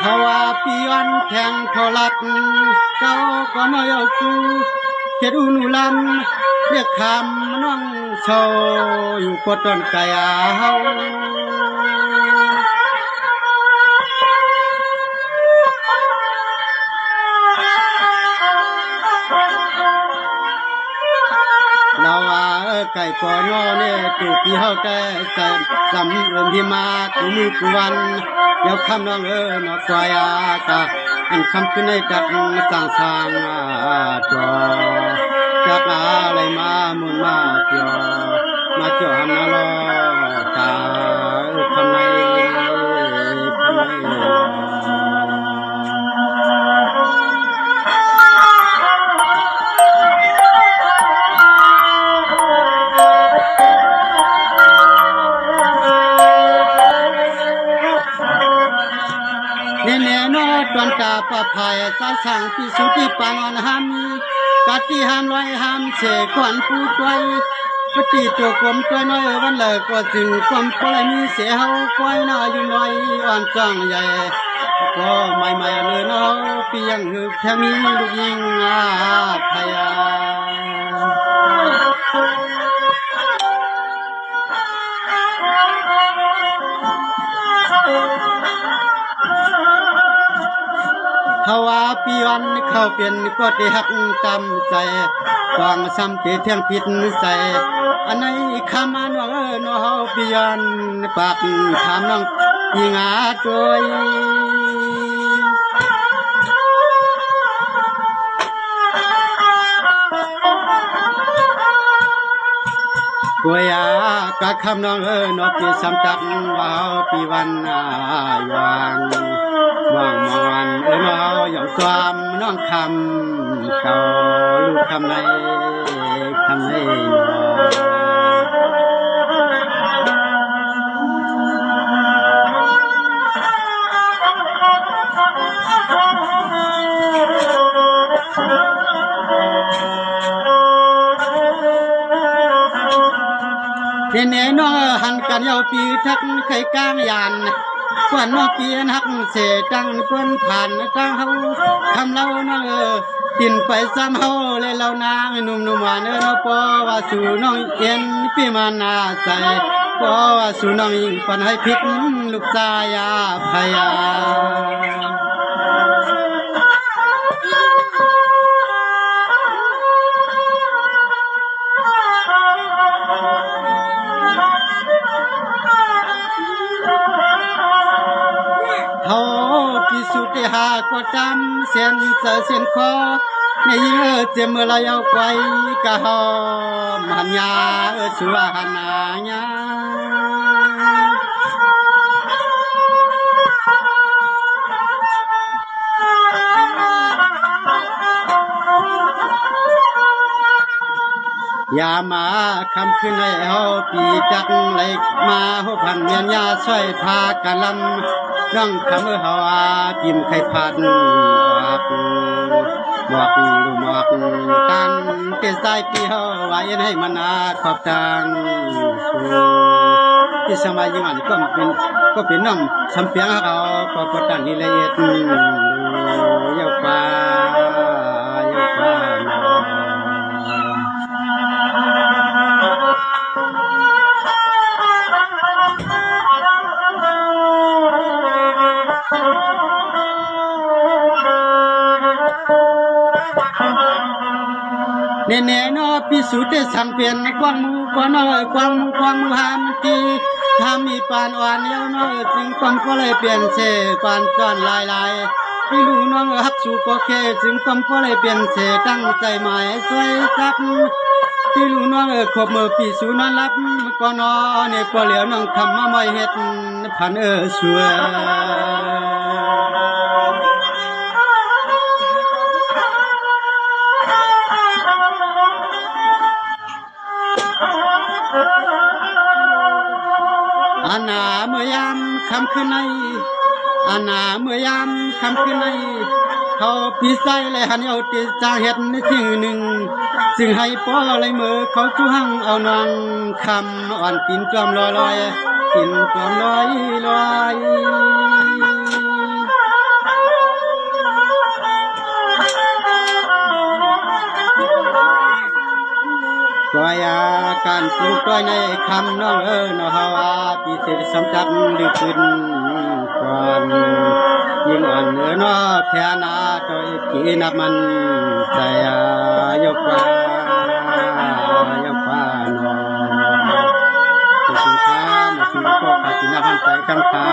ภาวะปีวันแทงทอลัดเก้าก็น้อยเอาจูเจ็ดอุนุลันเรียกคำน้องเศร้าอยู่กดต้นไก่เฮาเราว่าไก่ก่อนอเนี่ยตูพี่เฮาแต่สำเอิมที่มากูมือกูวันเดี๋ยวคำน้องนอกควายกะอันคำขึ้นในจัดสร้างจอจากอะไรมามุนมาเกี่ยวมาเจาะนาลอกาทำไมตอนกาปะพายสายสั่งพิสุที่ปานอนหามกัดที่หามลอยหามเสกขวัญผู้ตัวปฏิตัวกลมตัวน้อยวันเลิกก็จึงความปลายมีเสียเฮาควายน่าอยู่น้อยอ่อนจังใหญ่ก็ไม่เลยเนาะปียังหือแค่มีลูกยิงพยาภาวะปีวันเข้าเป็นก็ได้หักจำใจกวางซ้ำเตียงผิดใจอันไหนคำอันว่าน้องปีวันปากถามน้องยิงจอยกวยกะคำน้องนอกที่ซ้ำจักว่าปีวันอย่างว่างมอนน้องอย่างความน้องคำเก่าลูกคำในเน่น้องหันกันยาวปีทักไข่กลางยานกวนน้องเกียนหักเสจังเปิ้นผ่านตั้งเฮาทำเราน้องกินไปซ้ำเฮาเลยเรานางหนุ่มหวานเราปอว่าสู่น้องเอ็นปีมานาใจปอว่าสู่น้องยิงปันให้พิษลูกตายาพยาสุดหาก็จำเส้นคอในเยื่อเจ็บเมื่อไรเอาไว้กะหอมหันยาสุวหันนายายามาคำขึ้นให้เฮาปีจักเล็กมาเฮาพันเมียนยาช่วยพากันลำน้องคำเฮากินไข่ผัดบอกกันเป็นสายปีเฮาไว้ให้มันขอบจังที่สมัยยังอันก็เป็นน้องสำเพียงเขาก็ประกันละเอียดยาวกว่าเน่นอพิสูจน์สังเปลี่ยนกวางมูกวนกวางมูหามตีทำมีปานอ่อนเนี้ยน้อจึงกวางก็เลยเปลี่ยนเสปานจอนลายพี่ลูน้องฮักสู่ก็แค่จึงกวางก็เลยเปลี่ยนเสตั้งใจหมายช่วยจักพี่ลูน้องขบมือพิสูจน์นอนรับก็นอเนี่ยก็เหลียวน้องคำมาไม่เฮ็ดพันสวยอาณาเมื่อยามคำขึ้นในอาณาเมื่อยามคำขึ้นในเขาปีใส่เลยหันเอาตีจางเห็ดในสิ่งหนึ่งซึ่งให้ป้อเลยมือเขาจุหังเอานางคำอ่อนปิ่นจอมลอยปิ่นจอมลอย ก็ยาการปลูกต้อยในคำน้องเนาะฮาวาปีเศษสำจับดึกขึ้นก่อนยิ่งอ่อนเนาะแค่นาต้อยกีนับมันใจยกว่ายกว่าเนาะเป็นสินค้ามาซื้อก็ขาดกินน้ำพันใจกำค้า